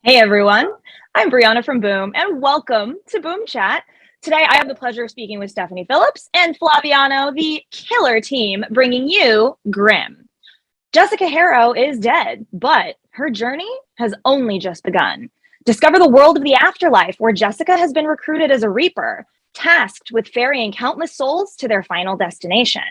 Hey everyone, I'm Breanna from Boom, and welcome to Boom Chat. Today I have the pleasure of speaking with Stephanie Phillips and Flaviano, the killer team, bringing you Grimm. Jessica Harrow is dead, but her journey has only just begun. Discover the world of the afterlife, where Jessica has been recruited as a Reaper, tasked with ferrying countless souls to their final destination.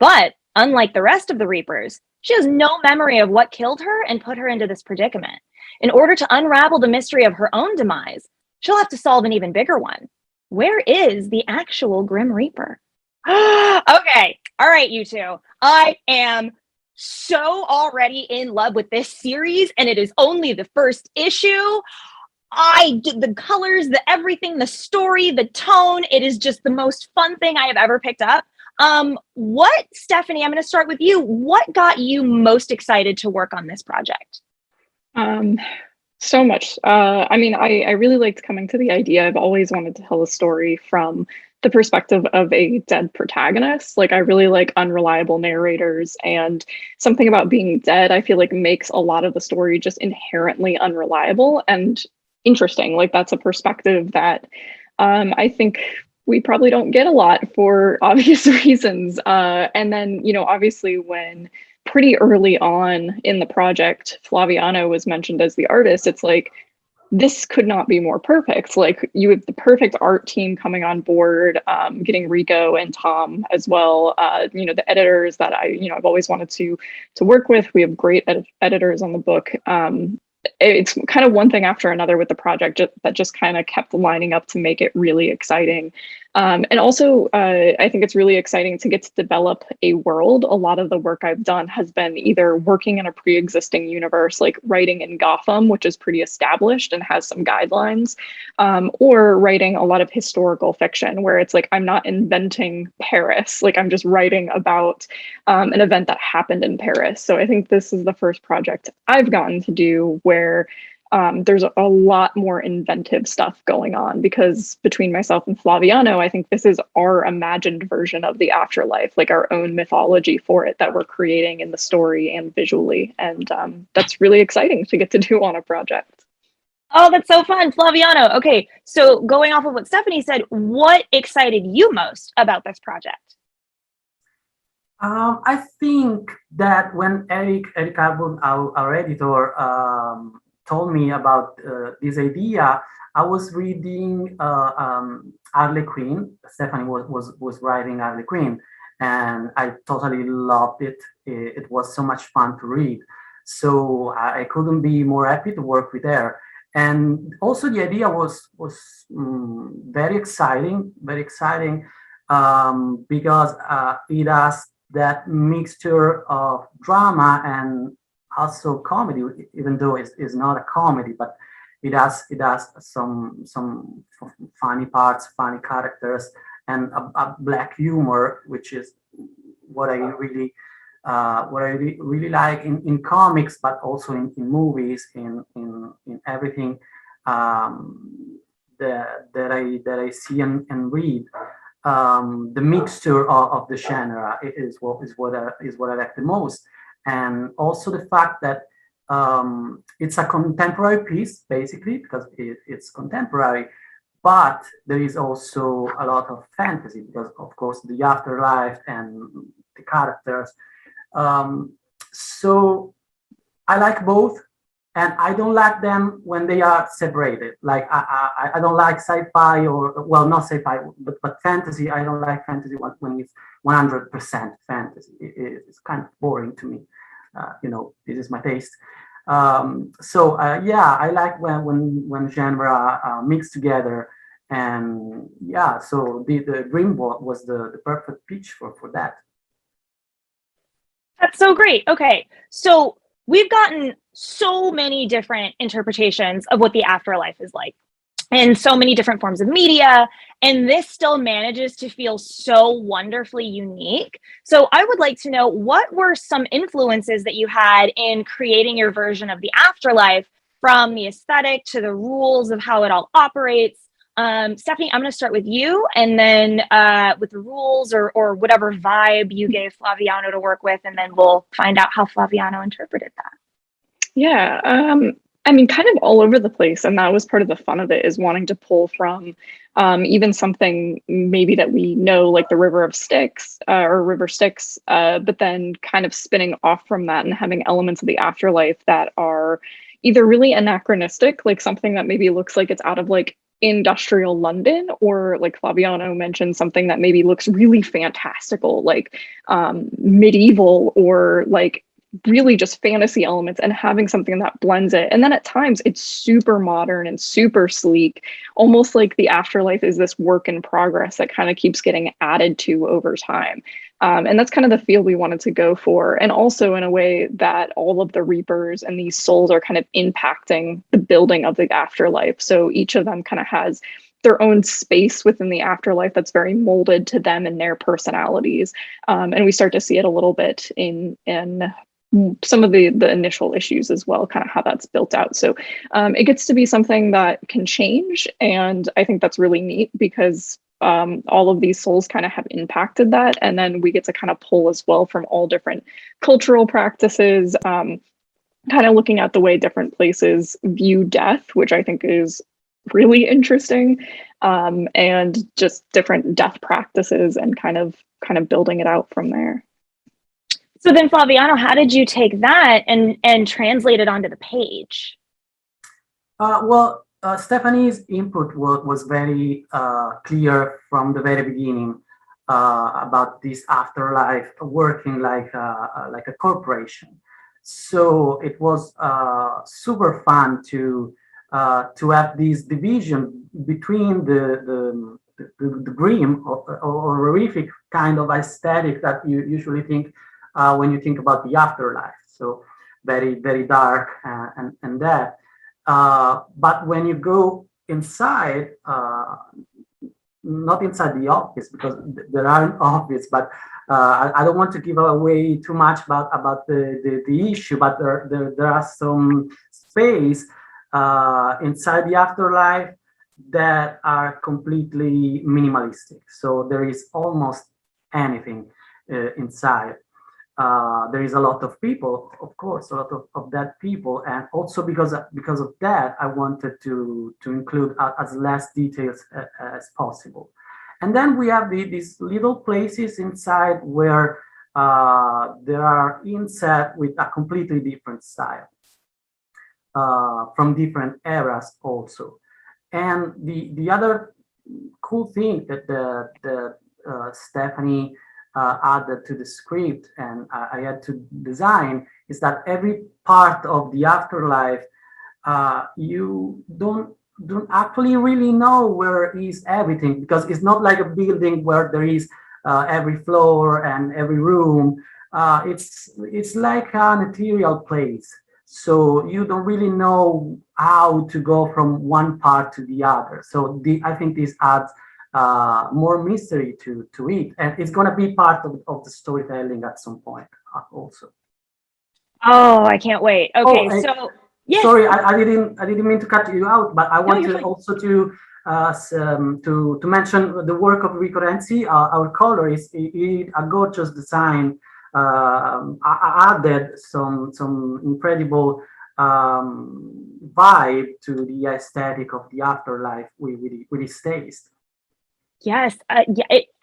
But unlike the rest of the Reapers, she has no memory of what killed her and put her into this predicament. In order to unravel the mystery of her own demise, she'll have to solve an even bigger one. Where is the actual Grim Reaper? Okay, all right, you two. I am so already in love with this series, and it is only the first issue. I did the colors, the everything, the story, the tone. It is just the most fun thing I have ever picked up. Stephanie, I'm going to start with you. What got you most excited to work on this project? Um, so much. I really liked coming to the idea. I've always wanted to tell a story from the perspective of a dead protagonist. Like, I really like unreliable narrators, and something about being dead, I feel like makes a lot of the story just inherently unreliable and interesting. Like, that's a perspective that I think we probably don't get a lot for obvious reasons. And then, obviously when pretty early on in the project, Flaviano was mentioned as the artist. It's like, this could not be more perfect. Like, you have the perfect art team coming on board, getting Rico and Tom as well. The editors that I've always wanted to work with. We have great editors on the book. It's kind of one thing after another with the project that just kind of kept lining up to make it really exciting. And also, I think it's really exciting to get to develop a world. A lot of the work I've done has been either working in a pre-existing universe, like writing in Gotham, which is pretty established and has some guidelines, or writing a lot of historical fiction where it's like, I'm not inventing Paris, like I'm just writing about an event that happened in Paris. So I think this is the first project I've gotten to do where there's a lot more inventive stuff going on, because between myself and Flaviano, I think this is our imagined version of the afterlife, like our own mythology for it that we're creating in the story and visually. And that's really exciting to get to do on a project. Oh, that's so fun. Flaviano. Okay, so going off of what Stephanie said, what excited you most about this project? I think that when Eric Arbon, our editor, told me about this idea, I was reading Harley Quinn. Stephanie was writing Harley Quinn, and I totally loved it. It was so much fun to read. So I couldn't be more happy to work with her. And also the idea was very exciting, because it has that mixture of drama and also comedy, even though it's not a comedy, but it has some funny parts, funny characters, and a black humor, which is what I really like in comics, but also in movies, in everything that I see and read. The mixture of the genre is what I like the most, and also the fact that it's a contemporary piece basically, because it's contemporary, but there is also a lot of fantasy because of course the afterlife and the characters. So I like both, and I don't like them when they are separated. Like I don't like sci-fi, or well, not sci-fi, but fantasy. I don't like fantasy when it's 100% fantasy. It's kind of boring to me. This is my taste. Yeah, I like when genre mix together, and yeah, so the Dream was the perfect pitch for that. That's so great. Okay, so we've gotten so many different interpretations of what the afterlife is like in so many different forms of media, and this still manages to feel so wonderfully unique. So I would like to know, what were some influences that you had in creating your version of the afterlife, from the aesthetic to the rules of how it all operates? Stephanie, I'm going to start with you, and then with the rules or whatever vibe you gave Flaviano to work with, and then we'll find out how Flaviano interpreted that. Yeah. I mean, kind of all over the place. And that was part of the fun of it, is wanting to pull from even something maybe that we know, like the River of Styx or River Styx, but then kind of spinning off from that and having elements of the afterlife that are either really anachronistic, like something that maybe looks like it's out of like industrial London, or like Flaviano mentioned, something that maybe looks really fantastical, like medieval, or like really just fantasy elements, and having something that blends it. And then at times it's super modern and super sleek, almost like the afterlife is this work in progress that kind of keeps getting added to over time. And that's kind of the feel we wanted to go for. And also in a way that all of the reapers and these souls are kind of impacting the building of the afterlife. So each of them kind of has their own space within the afterlife that's very molded to them and their personalities. And we start to see it a little bit in some of the initial issues as well, kind of how that's built out. So it gets to be something that can change. And I think that's really neat, because all of these souls kind of have impacted that. And then we get to kind of pull as well from all different cultural practices, kind of looking at the way different places view death, which I think is really interesting, and just different death practices, and kind of building it out from there. So then, Flaviano, how did you take that and translate it onto the page? Stephanie's input was very clear from the very beginning about this afterlife working like a corporation. So it was super fun to have this division between the grim or horrific kind of aesthetic that you usually think when you think about the afterlife. So very, very dark and that. But when you go inside, not inside the office, because there are an office, but I don't want to give away too much about the issue, but there are some space inside the afterlife that are completely minimalistic. So there is almost anything inside. There is a lot of people, of course, a lot of dead people, and also because of that, I wanted to include as less details as possible. And then we have these little places inside where there are inset with a completely different style from different eras also. And the other cool thing that Stephanie added to the script and I had to design is that every part of the afterlife, you don't actually really know where is everything, because it's not like a building where there is every floor and every room. It's like an ethereal place, so you don't really know how to go from one part to the other. So I think this adds more mystery to it, and it's going to be part of the storytelling at some point also. Oh, I can't wait. Okay, so yes. Sorry, I didn't mean to cut you out, but I wanted also to mention the work of Rico Renzi, our colorist. He a gorgeous design, added some incredible vibe to the aesthetic of the afterlife with his taste. Yes,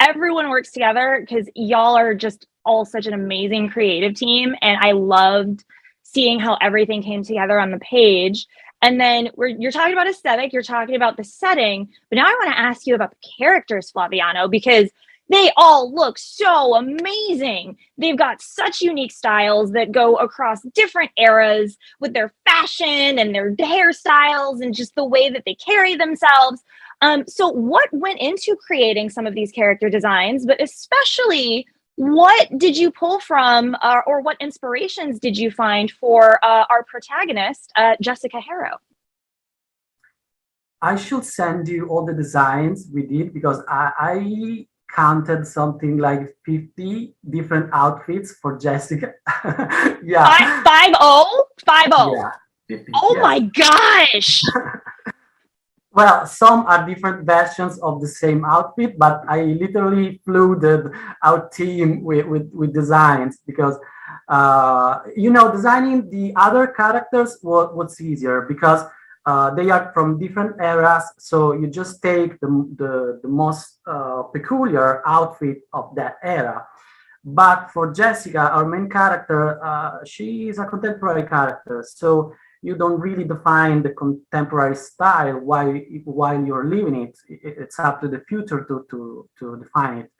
everyone works together because y'all are just all such an amazing creative team, and I loved seeing how everything came together on the page. And then you're talking about aesthetic, you're talking about the setting, but now I want to ask you about the characters, Flaviano, because they all look so amazing. They've got such unique styles that go across different eras with their fashion and their hairstyles and just the way that they carry themselves. So what went into creating some of these character designs, but especially what did you pull from or what inspirations did you find for our protagonist, Jessica Harrow? I should send you all the designs we did, because I counted something like 50 different outfits for Jessica. Yeah. 50? Yeah. 50, oh, yeah. My gosh. Well, some are different versions of the same outfit, but I literally flooded our team with designs, because Designing the other characters was easier because they are from different eras. So you just take the most peculiar outfit of that era. But for Jessica, our main character, she is a contemporary character. So you don't really define the contemporary style while you're living it. It's up to the future to define it.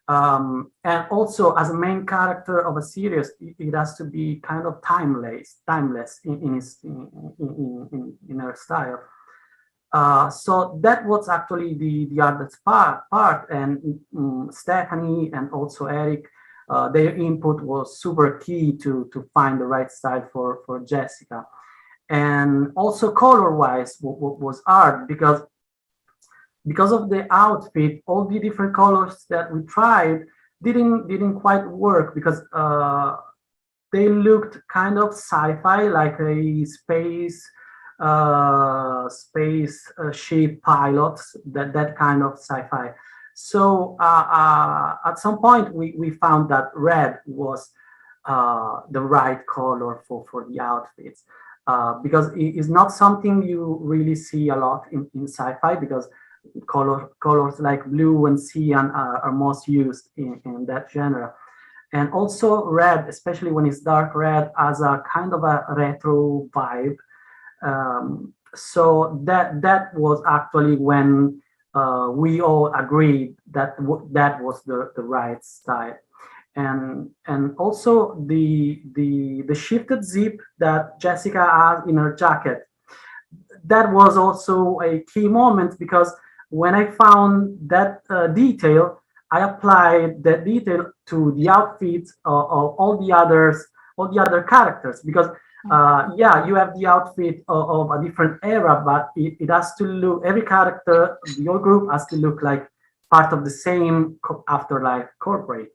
And also, as a main character of a series, it has to be kind of timeless in her style. So that was actually the hardest part. And Stephanie and also Eric, their input was super key to find the right style for Jessica. And also color-wise was hard because of the outfit, all the different colors that we tried didn't quite work because they looked kind of sci-fi, like a space ship pilots, that kind of sci-fi. So at some point we found that red was the right color for the outfits. Because it is not something you really see a lot in sci-fi, because colors like blue and cyan are most used in that genre. And also red, especially when it's dark red, has a kind of a retro vibe. So that was actually when we all agreed that that was the right style. And also the shifted zip that Jessica has in her jacket, that was also a key moment, because when I found that detail, I applied that detail to the outfits of all the other characters, because you have the outfit of a different era, but it has to look, every character, your group has to look like part of the same afterlife corporate.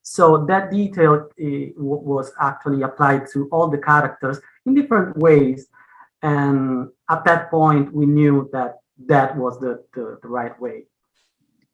So that detail was actually applied to all the characters in different ways. And at that point, we knew that was the right way.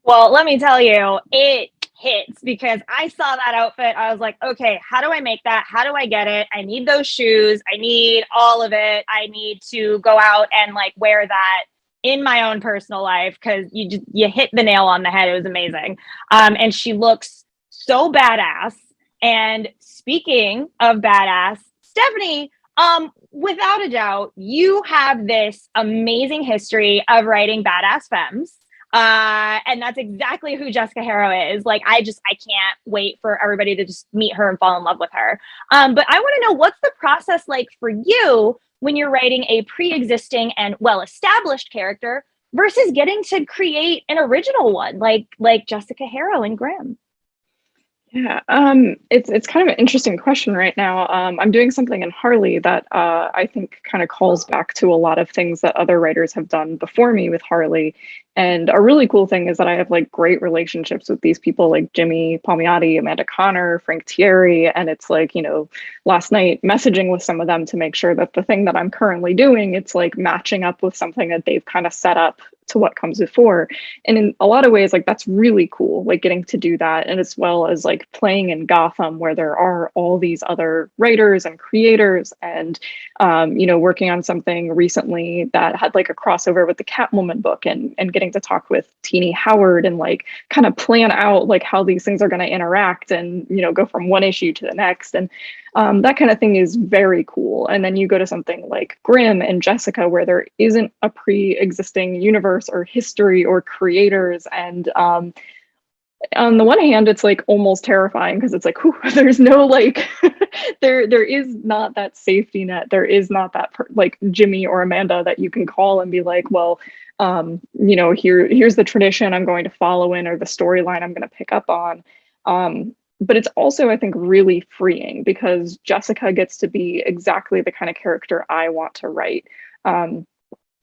Well, let me tell you, it hits, because I saw that outfit. I was like, okay, how do I make that? How do I get it? I need those shoes. I need all of it. I need to go out and like wear that in my own personal life, because you hit the nail on the head. It was amazing. And she looks so badass. And speaking of badass, Stephanie, without a doubt, you have this amazing history of writing badass femmes. And that's exactly who Jessica Harrow is. Like, I can't wait for everybody to just meet her and fall in love with her. But I want to know, what's the process like for you when you're writing a pre-existing and well-established character versus getting to create an original one, like Jessica Harrow and Grimm? Yeah, it's kind of an interesting question right now. I'm doing something in Harley that I think kind of calls back to a lot of things that other writers have done before me with Harley. And a really cool thing is that I have like great relationships with these people like Jimmy Palmiotti, Amanda Connor, Frank Thierry. And it's like, last night messaging with some of them to make sure that the thing that I'm currently doing, it's like matching up with something that they've kind of set up to what comes before. And in a lot of ways, like that's really cool, like getting to do that. And as well as like playing in Gotham, where there are all these other writers and creators, and working on something recently that had like a crossover with the Catwoman book, and getting to talk with Teenie Howard and like kind of plan out like how these things are going to interact and go from one issue to the next. And that kind of thing is very cool. And then you go to something like Grimm and Jessica, where there isn't a pre-existing universe or history or creators. And on the one hand, it's like almost terrifying, because it's like, whew, there's no like, there is not that safety net. There is not that like Jimmy or Amanda that you can call and be like, well, here's the tradition I'm going to follow in, or the storyline I'm going to pick up on. But it's also, I think, really freeing, because Jessica gets to be exactly the kind of character I want to write,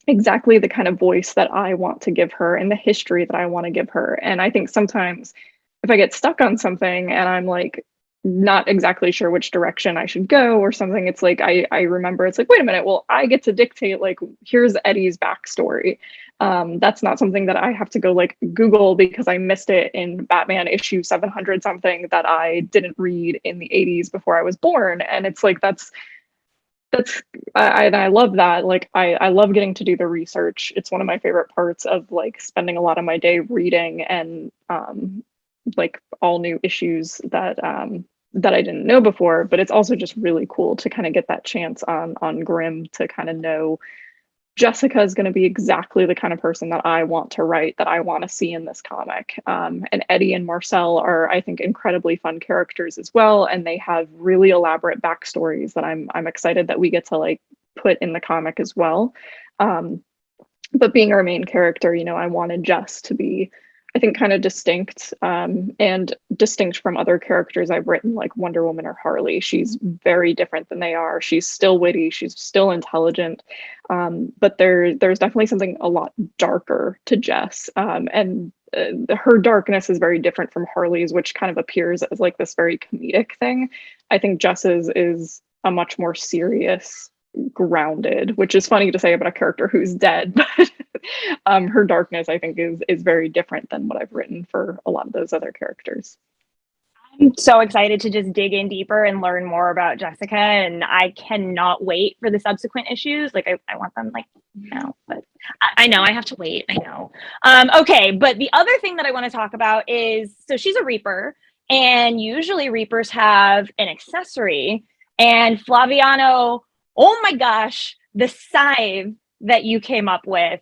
exactly the kind of voice that I want to give her and the history that I want to give her. And I think sometimes if I get stuck on something and I'm like not exactly sure which direction I should go or something, it's like I remember it's like, wait a minute, well, I get to dictate, like, here's Eddie's backstory. That's not something that I have to go like Google because I missed it in Batman issue 700 something that I didn't read in the 80s before I was born. And it's like I love that. Like I love getting to do the research. It's one of my favorite parts of like spending a lot of my day reading and like all new issues that that I didn't know before. But it's also just really cool to kind of get that chance on Grimm to kind of know Jessica is going to be exactly the kind of person that I want to write, that I want to see in this comic. And Eddie and Marcel are, I think, incredibly fun characters as well, and they have really elaborate backstories that I'm excited that we get to like put in the comic as well. But being our main character, you know, I wanted Jess to be, I think, kind of distinct and distinct from other characters I've written, like Wonder Woman or Harley. She's very different than they are. She's still witty. She's still intelligent. But there's definitely something a lot darker to Jess. And her darkness is very different from Harley's, which kind of appears as like this very comedic thing. I think Jess's is a much more serious, grounded, which is funny to say about a character who's dead, but her darkness I think is very different than what I've written for a lot of those other characters. I'm so excited to just dig in deeper and learn more about Jessica, and I cannot wait for the subsequent issues. Like I want them like now, but I know I have to wait. I know. Okay, but the other thing that I want to talk about is, so she's a Reaper, and usually Reapers have an accessory, and Flaviano, oh my gosh, the scythe that you came up with.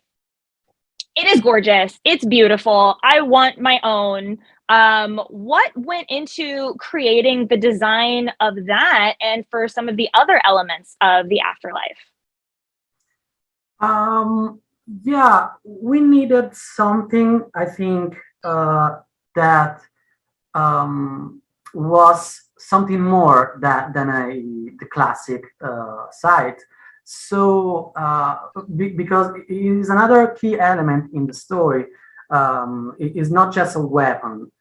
It is gorgeous. It's beautiful. I want my own. What went into creating the design of that and for some of the other elements of the afterlife? Yeah, we needed something, I think, that was something more than the classic site. So because it is another key element in the story. It is not just a weapon.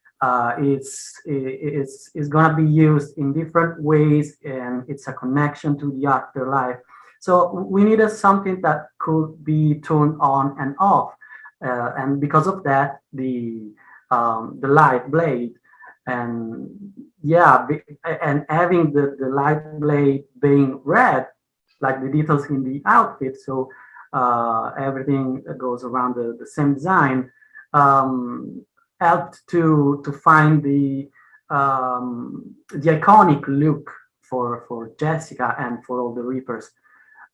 It's going to be used in different ways, and it's a connection to the afterlife. So we needed something that could be turned on and off, and because of that, the light blade, and yeah, and having the light blade being red, like the details in the outfit, so everything goes around the same design, helped to find the iconic look for Jessica and for all the Reapers.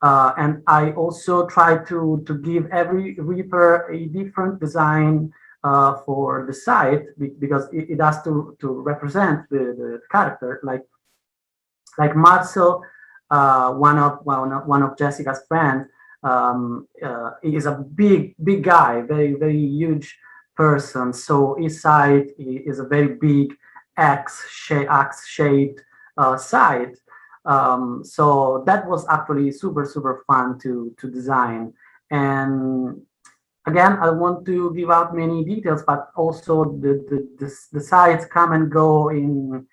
And I also try to give every Reaper a different design for the site, because it has to represent the character. Like Marcel, one of Jessica's friends, is a big guy, very huge person. So his side is a very big axe-shaped side. So that was actually super fun to design. And again, I want to give out many details, but also the sides come and go in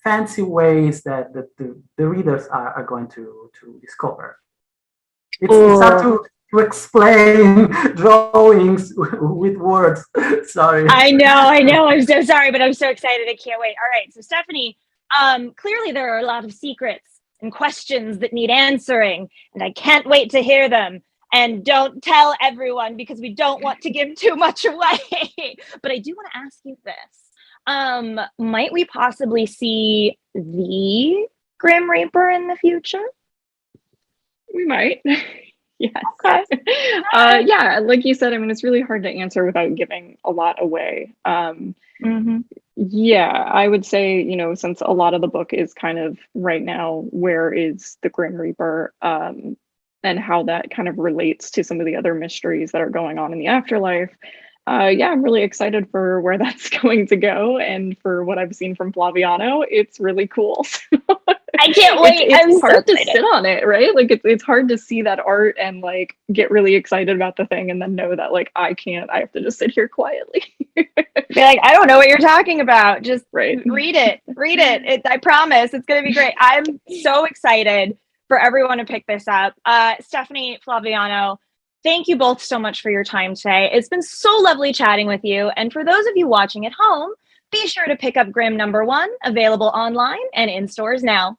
fancy ways that the readers are going to discover. It's hard to explain drawings with words. Sorry. I know. I'm so sorry, but I'm so excited. I can't wait. All right. So Stephanie, clearly there are a lot of secrets and questions that need answering, and I can't wait to hear them. And don't tell everyone because we don't want to give too much away. But I do want to ask you this. Might we possibly see the Grim Reaper in the future? We might. Yes. Okay. Yeah, like you said, I mean, it's really hard to answer without giving a lot away. Yeah, I would say, you know, since a lot of the book is kind of right now, where is the Grim Reaper, and how that kind of relates to some of the other mysteries that are going on in the afterlife. Yeah, I'm really excited for where that's going to go, and for what I've seen from Flaviano, it's really cool. I can't wait. It's hard to sit on it, right? Like it's hard to see that art and like get really excited about the thing, and then know that like I have to just sit here quietly. Be like, I don't know what you're talking about. Just right. read it. I promise it's going to be great. I'm so excited for everyone to pick this up. Stephanie, Flaviano, Thank you both so much for your time today. It's been so lovely chatting with you. And for those of you watching at home, be sure to pick up Grimm #1, available online and in stores now.